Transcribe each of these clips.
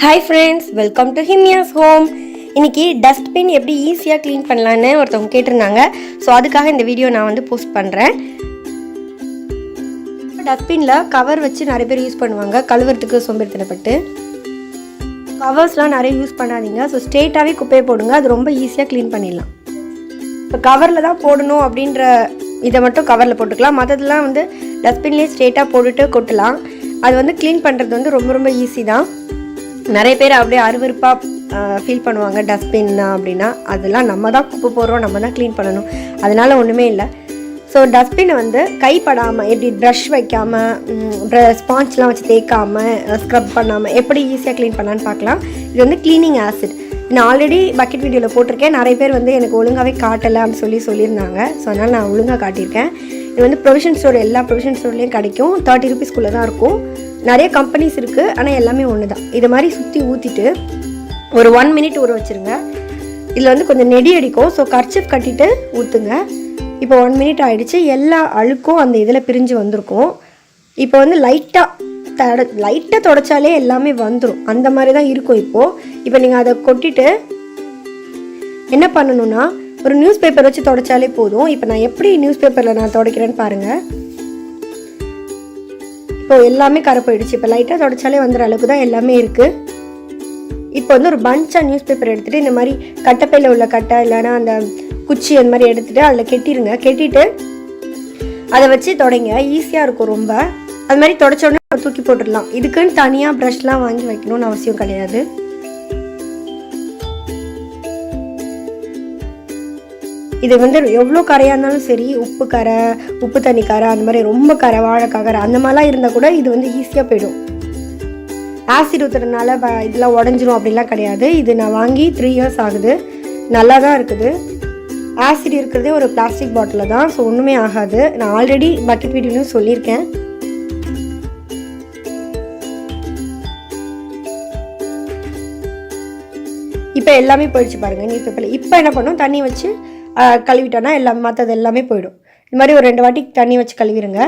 Hi friends, welcome to Himya's home. இன்னைக்கு dustbin எப்படி ஈஸியாக க்ளீன் பண்ணலான்னு ஒருத்தவங்க கேட்டிருந்தாங்க. ஸோ அதுக்காக இந்த வீடியோ நான் வந்து போஸ்ட் பண்ணுறேன். டஸ்ட்பினில் கவர் வச்சு நிறைய பேர் யூஸ் பண்ணுவாங்க கழுவுறதுக்கு சோம்பேறித்தனப்பட்டு. கவர்ஸ்லாம் நிறைய யூஸ் பண்ணாதீங்க. ஸோ ஸ்ட்ரெயிட்டாகவே குப்பையை போடுங்க, அது ரொம்ப ஈஸியாக க்ளீன் பண்ணிடலாம். இப்போ கவரில் தான் போடணும் அப்படின்ற இதை மட்டும் கவரில் போட்டுக்கலாம். மற்றதெல்லாம் வந்து டஸ்ட்பின்லேயே ஸ்ட்ரெயிட்டாக போட்டுட்டு கொட்டலாம். அது வந்து க்ளீன் பண்ணுறது வந்து ரொம்ப ரொம்ப ஈஸி தான். நிறைய பேர் அப்படியே அருவருப்பாக ஃபீல் பண்ணுவாங்க டஸ்ட்பின் அப்படின்னா. அதெல்லாம் நம்ம தான் குப்பை போடுறோம், நம்ம தான் க்ளீன் பண்ணணும், அதனால் ஒன்றுமே இல்லை. ஸோ டஸ்ட்பினை வந்து கைப்படாமல் எப்படி ப்ரஷ் வைக்காமல் ஸ்பான்ச்லாம் வச்சு தேய்க்காமல் ஸ்க்ரப் பண்ணாமல் எப்படி ஈஸியாக க்ளீன் பண்ணலான்னு பார்க்கலாம். இது வந்து க்ளீனிங் ஆசிட். நான் ஆல்ரெடி பக்கெட் வீடியோவில் போட்டிருக்கேன். நிறைய பேர் வந்து எனக்கு ஒழுங்காகவே காட்டலை அப்படின்னு சொல்லியிருந்தாங்க. ஸோ அதனால் நான் ஒழுங்காக காட்டியிருக்கேன். இது வந்து ப்ரொவிஷன் ஸ்டோர், எல்லா ப்ரொவிஷன் ஸ்டோர்லேயும் கிடைக்கும். 30 rupeesக்குள்ளே தான் இருக்கும். நிறைய கம்பெனிஸ் இருக்குது, ஆனால் எல்லாமே ஒன்று தான். இது மாதிரி சுற்றி ஊற்றிட்டு ஒரு 1 minute ஊற வச்சுருங்க. இதில் வந்து கொஞ்சம் நெடி அடிக்கும். ஸோ கர்ச்சிப் கட்டிட்டு ஊற்றுங்க. இப்போ 1 minute ஆகிடுச்சு. எல்லா அழுக்கும் அந்த இதில் பிரிஞ்சு வந்திருக்கும். இப்போ வந்து லைட்டாக தொடச்சாலே எல்லாமே வந்துடும். அந்த மாதிரி தான் இருக்கும். இப்போ நீங்கள் அதை கொட்டிட்டு என்ன பண்ணணுன்னா ஒரு நியூஸ் பேப்பர் வச்சு தொடச்சாலே போதும். இப்போ நான் எப்படி நியூஸ் பேப்பரில் நான் துடைக்கிறேன்னு பாருங்கள். இப்போ எல்லாமே கரை போயிடுச்சு. இப்போ லைட்டாக தொடச்சாலே வந்துடுற அளவுக்கு தான் எல்லாமே இருக்குது. இப்போ வந்து ஒரு பஞ்சாக நியூஸ் பேப்பர் எடுத்துகிட்டு இந்த மாதிரி கட்டைப்பையில் உள்ள கட்டை இல்லைன்னா அந்த குச்சி அந்த மாதிரி எடுத்துகிட்டு அதில் கெட்டிடுங்க. கெட்டிட்டு அதை வச்சு தொடங்க. ஈஸியாக இருக்கும் ரொம்ப. அது மாதிரி தொடச்சோடனே தூக்கி போட்டுடலாம். இதுக்குன்னு தனியாக ப்ரஷ்லாம் வாங்கி வைக்கணும்னு அவசியம் கிடையாது. இது வந்து எவ்வளோ கரையாக இருந்தாலும் சரி, உப்பு கரை, உப்பு தண்ணி கரை, அந்த மாதிரி ரொம்ப கரை, வாழைக்காய் கரை அந்த மாதிரிலாம் இருந்தால் கூட இது வந்து ஈஸியாக போயிடும். ஆசிட் ஊற்றுறதுனால இதெல்லாம் உடஞ்சிரும் அப்படிலாம் கிடையாது. இது நான் வாங்கி 3 years ஆகுது. நல்லா தான் இருக்குது. ஆசிட் இருக்கிறதே ஒரு பிளாஸ்டிக் பாட்டிலில் தான். ஸோ ஒன்றுமே ஆகாது. நான் ஆல்ரெடி பக்கெட் வீடியோலையும் சொல்லியிருக்கேன். இப்போ எல்லாமே போயிடுச்சு பாருங்கள் நியூஸ் பேப்பரில். இப்போ என்ன பண்ணணும், தண்ணி வச்சு கழுவிட்டோன்னா எல்லாம் மற்றது எல்லாமே போயிடும். இது மாதிரி ஒரு 2 வாட்டி தண்ணி வச்சு கழுவிடுங்க.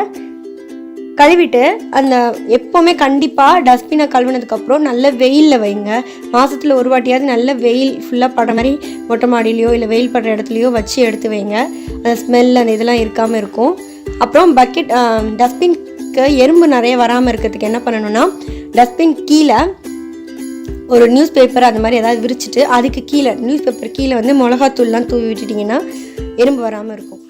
கழுவிட்டு அந்த எப்போவுமே கண்டிப்பாக டஸ்ட்பினை கழுவினதுக்கப்புறம் நல்ல வெயிலில் வைங்க. மாதத்தில் ஒரு வாட்டியாவது நல்ல வெயில் ஃபுல்லாக படுற மாதிரி மொட்டை மாடியிலையோ இல்லை வெயில் படுற இடத்துலையோ வச்சு எடுத்து வைங்க. அந்த ஸ்மெல் அந்த இதெல்லாம் இருக்காமல் இருக்கும். அப்புறம் டஸ்ட்பின்க்கு எறும்பு நிறைய வராமல் இருக்கிறதுக்கு என்ன பண்ணணும்னா, டஸ்ட்பின் கீழே ஒரு நியூஸ் பேப்பர் அந்த மாதிரி ஏதாவது விரிச்சிட்டு அதுக்கு கீழே நியூஸ் பேப்பர் கீழே வந்து மிளகாத்தூள்லாம் தூவி விட்டுட்டிங்கன்னா எறும்பு வராமல் இருக்கும்.